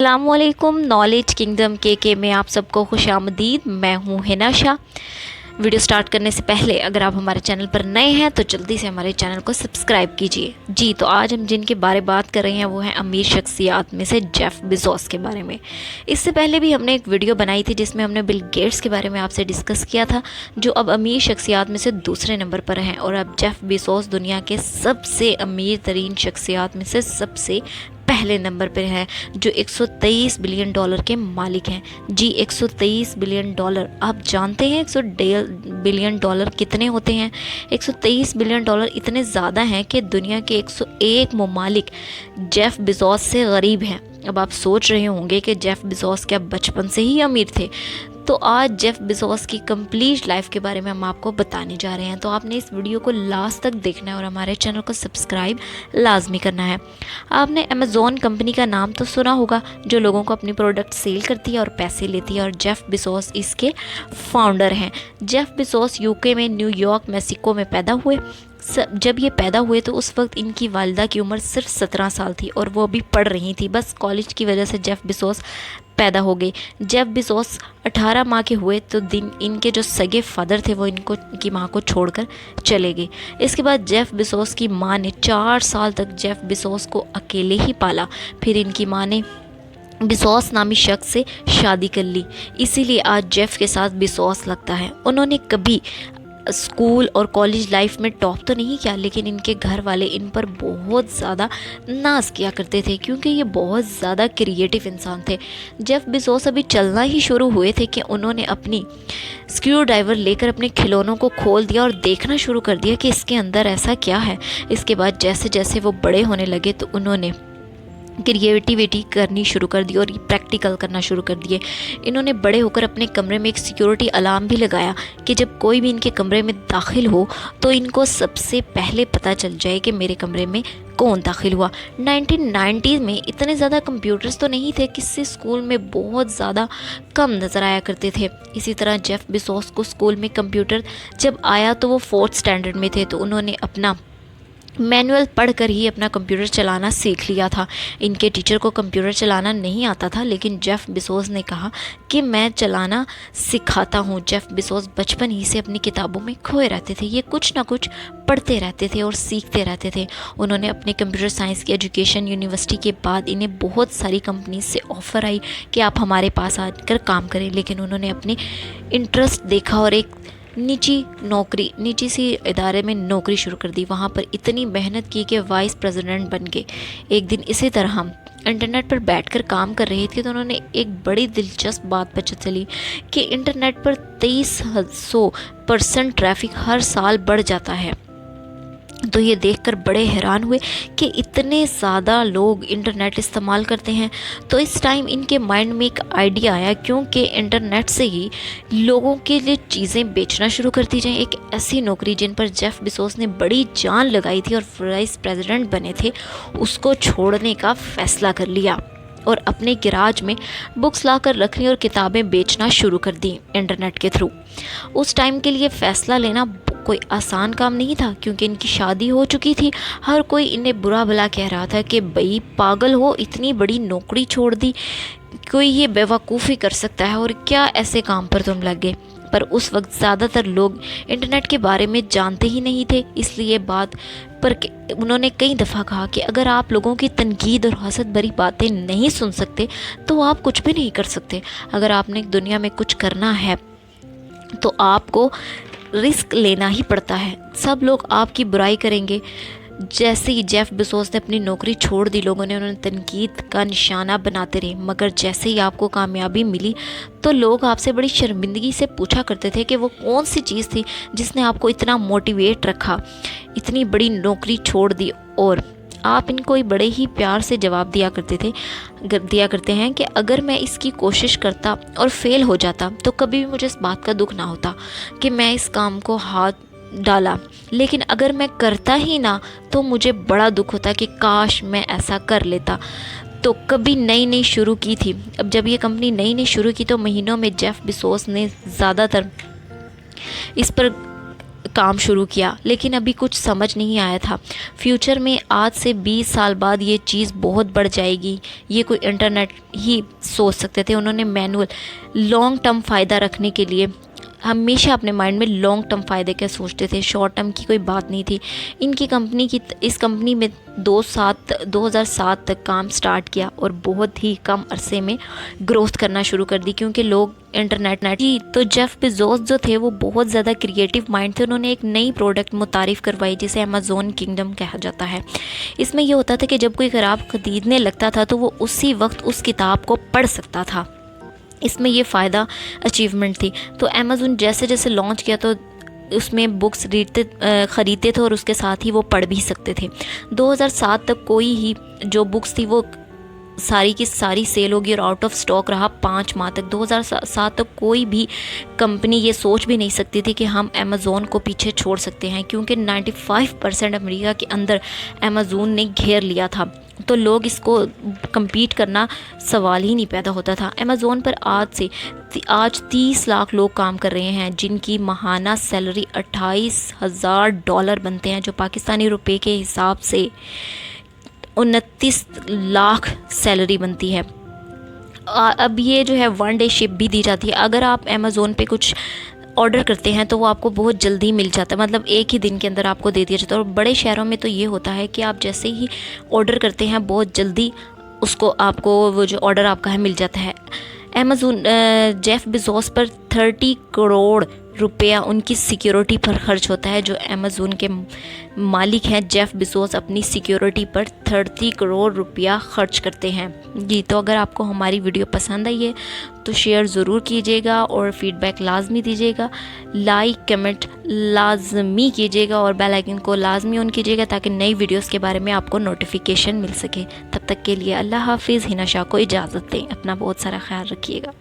अस्सलामुअलैकुम knowledge kingdom के में आप सबको खुशामदीद। मैं हूँ हिना शाह। वीडियो स्टार्ट करने से पहले अगर आप हमारे चैनल पर नए हैं तो जल्दी से हमारे चैनल को सब्सक्राइब कीजिए। जी तो आज हम जिनके बारे बात कर रहे हैं वो हैं अमीर शख्सियात में से जेफ बेज़ोस के बारे में। इससे पहले भी हमने एक वीडियो बनाई थी जिसमें हमने बिल गेट्स के बारे में आपसे डिस्कस किया था, जो अब अमीर शख्सियात में से दूसरे नंबर पर हैं। और अब जेफ बेज़ोस दुनिया के सबसे अमीर तरीन शख्सियात में से सबसे पहले नंबर पर है, जो 123 बिलियन डॉलर के मालिक हैं। जी 123 बिलियन डॉलर। आप जानते हैं 100 बिलियन डॉलर कितने होते हैं? 123 बिलियन डॉलर इतने ज़्यादा हैं कि दुनिया के 101 ममालिक जेफ बेज़ोस से गरीब हैं। अब आप सोच रहे होंगे कि जेफ बेज़ोस क्या बचपन से ही अमीर थे? तो आज जेफ बेज़ोस की कंप्लीट लाइफ के बारे में हम आपको बताने जा रहे हैं। तो आपने इस वीडियो को लास्ट तक देखना है और हमारे चैनल को सब्सक्राइब लाजमी करना है। आपने अमेज़ॉन कंपनी का नाम तो सुना होगा, जो लोगों को अपनी प्रोडक्ट सेल करती है और पैसे लेती है, और जेफ बेज़ोस इसके फाउंडर हैं। जेफ बेज़ोस यूके में न्यूयॉर्क मैक्सिको में पैदा हुए। जब ये पैदा हुए तो उस वक्त इनकी वालिदा की उम्र सिर्फ 17 साल थी और वो अभी पढ़ रही थी। बस कॉलेज की वजह से जेफ बेज़ोस पैदा हो गई। जेफ बेज़ोस 18 माह के हुए तो दिन इनके जो सगे फादर थे वो इनकी माँ को छोड़कर चले गए। इसके बाद जेफ बेज़ोस की माँ ने 4 साल तक जेफ बेज़ोस को अकेले ही पाला। फिर इनकी माँ ने बेज़ोस नामी शख्स से शादी कर ली, इसीलिए आज जेफ के साथ बेज़ोस लगता है। उन्होंने कभी स्कूल और कॉलेज लाइफ में टॉप तो नहीं किया, लेकिन इनके घर वाले इन पर बहुत ज़्यादा नाज किया करते थे क्योंकि ये बहुत ज़्यादा क्रिएटिव इंसान थे। जेफ बेज़ोस अभी चलना ही शुरू हुए थे कि उन्होंने अपनी स्क्रू ड्राइवर लेकर अपने खिलौनों को खोल दिया और देखना शुरू कर दिया कि इसके अंदर ऐसा क्या है। इसके बाद जैसे जैसे वो बड़े होने लगे तो उन्होंने क्रिएटिविटी करनी शुरू कर दी और प्रैक्टिकल करना शुरू कर दिए। इन्होंने बड़े होकर अपने कमरे में एक सिक्योरिटी अलार्म भी लगाया कि जब कोई भी इनके कमरे में दाखिल हो तो इनको सबसे पहले पता चल जाए कि मेरे कमरे में कौन दाखिल हुआ। 1990 में इतने ज़्यादा कंप्यूटर्स तो नहीं थे, किसी स्कूल में बहुत ज़्यादा कम नज़र आया करते थे। इसी तरह जेफ बेज़ोस को स्कूल में कंप्यूटर जब आया तो वो 4th स्टैंडर्ड में थे, तो उन्होंने अपना मैनुअल पढ़कर ही अपना कंप्यूटर चलाना सीख लिया था। इनके टीचर को कंप्यूटर चलाना नहीं आता था, लेकिन जेफ बेज़ोस ने कहा कि मैं चलाना सिखाता हूँ। जेफ बेज़ोस बचपन ही से अपनी किताबों में खोए रहते थे। ये कुछ ना कुछ पढ़ते रहते थे और सीखते रहते थे। उन्होंने अपने कंप्यूटर साइंस की एजुकेशन यूनिवर्सिटी के बाद इन्हें बहुत सारी कंपनी से ऑफ़र आई कि आप हमारे पास आकर काम करें, लेकिन उन्होंने अपने इंटरेस्ट देखा और एक निजी सी इदारे में नौकरी शुरू कर दी। वहाँ पर इतनी मेहनत की कि वाइस प्रेसिडेंट बन गए। एक दिन इसी तरह हम इंटरनेट पर बैठकर काम कर रहे थे तो उन्होंने एक बड़ी दिलचस्प बात पता चली कि इंटरनेट पर 2300% ट्रैफिक हर साल बढ़ जाता है। तो ये देखकर बड़े हैरान हुए कि इतने ज़्यादा लोग इंटरनेट इस्तेमाल करते हैं। तो इस टाइम इनके माइंड में एक आइडिया आया, क्योंकि इंटरनेट से ही लोगों के लिए चीज़ें बेचना शुरू कर दी जाएँ। एक ऐसी नौकरी जिन पर जेफ बेज़ोस ने बड़ी जान लगाई थी और वाइस प्रेसिडेंट बने थे, उसको छोड़ने का फ़ैसला कर लिया और अपने गिराज में बुक्स लाकर रखनी और किताबें बेचना शुरू कर दी इंटरनेट के थ्रू। उस टाइम के लिए फ़ैसला लेना कोई आसान काम नहीं था, क्योंकि इनकी शादी हो चुकी थी। हर कोई इन्हें बुरा भला कह रहा था कि भाई पागल हो, इतनी बड़ी नौकरी छोड़ दी, कोई ये बेवकूफ़ी कर सकता है और क्या ऐसे काम पर तुम लग गए। पर उस वक्त ज़्यादातर लोग इंटरनेट के बारे में जानते ही नहीं थे, इसलिए बात पर उन्होंने कई दफ़ा कहा कि अगर आप लोगों की तनकीद और हसद भरी बातें नहीं सुन सकते तो आप कुछ भी नहीं कर सकते। अगर आपने दुनिया में कुछ करना है तो आपको रिस्क लेना ही पड़ता है। सब लोग आपकी बुराई करेंगे। जैसे ही जेफ बेज़ोस ने अपनी नौकरी छोड़ दी, लोगों ने उन्हें तनकीद का निशाना बनाते रहे, मगर जैसे ही आपको कामयाबी मिली तो लोग आपसे बड़ी शर्मिंदगी से पूछा करते थे कि वो कौन सी चीज़ थी जिसने आपको इतना मोटिवेट रखा, इतनी बड़ी नौकरी छोड़ दी। और आप इनको बड़े ही प्यार से जवाब दिया करते हैं कि अगर मैं इसकी कोशिश करता और फेल हो जाता तो कभी भी मुझे इस बात का दुख ना होता कि मैं इस काम को हाथ डाला, लेकिन अगर मैं करता ही ना तो मुझे बड़ा दुख होता कि काश मैं ऐसा कर लेता। तो कभी नई शुरू की थी। अब जब ये कंपनी नई शुरू की तो महीनों में जेफ बेज़ोस ने ज़्यादातर इस पर काम शुरू किया, लेकिन अभी कुछ समझ नहीं आया था। फ्यूचर में आज से 20 साल बाद ये चीज़ बहुत बढ़ जाएगी, ये कोई इंटरनेट ही सोच सकते थे। उन्होंने मैनुअल लॉन्ग टर्म फ़ायदा रखने के लिए हमेशा अपने माइंड में लॉन्ग टर्म फ़ायदे क्या सोचते थे, शॉर्ट टर्म की कोई बात नहीं थी। इस कंपनी में 2007 तक काम स्टार्ट किया और बहुत ही कम अरसे में ग्रोथ करना शुरू कर दी, क्योंकि लोग इंटरनेट ही तो जेफ बेजोस जो थे वो बहुत ज़्यादा क्रिएटिव माइंड थे। उन्होंने एक नई प्रोडक्ट मुतारिफ़ करवाई जिसे अमेज़ॉन किंगडम कहा जाता है। इसमें यह होता था कि जब कोई किताब ख़रीदने लगता था तो वो उसी वक्त उस किताब को पढ़ सकता था। इसमें ये फ़ायदा अचीवमेंट थी। तो अमेज़ॉन जैसे जैसे लॉन्च किया तो उसमें बुक्स ख़रीदते थे और उसके साथ ही वो पढ़ भी सकते थे। 2007 तक कोई ही जो बुक्स थी वो सारी की सारी सेल होगी और आउट ऑफ स्टॉक रहा 5 माह तक। 2007 तक कोई भी कंपनी ये सोच भी नहीं सकती थी कि हम अमेज़ॉन को पीछे छोड़ सकते हैं, क्योंकि 95% अमेरिका के अंदर अमेज़ॉन ने घेर लिया था। तो लोग इसको compete करना सवाल ही नहीं पैदा होता था। अमेज़ॉन पर आज 30 लाख लोग काम कर रहे हैं, जिनकी माहाना सैलरी $28,000 बनते हैं, जो पाकिस्तानी रुपए के हिसाब से 29 लाख सैलरी बनती है। अब ये जो है 1 डे शिप भी दी जाती है। अगर आप अमेज़ॉन पे कुछ ऑर्डर करते हैं तो वो आपको बहुत जल्दी मिल जाता है, मतलब एक ही दिन के अंदर आपको दे दिया जाता है। और बड़े शहरों में तो ये होता है कि आप जैसे ही ऑर्डर करते हैं बहुत जल्दी उसको आपको वो जो ऑर्डर आपका है मिल जाता है। अमेज़ॉन जेफ बेजोस पर 30 करोड़ रुपया उनकी सिक्योरिटी पर खर्च होता है। जो अमेज़ॉन के मालिक हैं जेफ बेजोस अपनी सिक्योरिटी पर 30 करोड़ रुपया खर्च करते हैं। जी, तो अगर आपको हमारी वीडियो पसंद आई है तो शेयर ज़रूर कीजिएगा और फीडबैक लाजमी दीजिएगा, लाइक कमेंट लाजमी कीजिएगा और बेल आइकन को लाजमी ऑन कीजिएगा ताकि नई वीडियोस के बारे में आपको नोटिफिकेशन मिल सके। तब तक के लिए अल्लाह हाफिज़। हिना शाह को इजाज़त दें। अपना बहुत सारा ख्याल रखिएगा।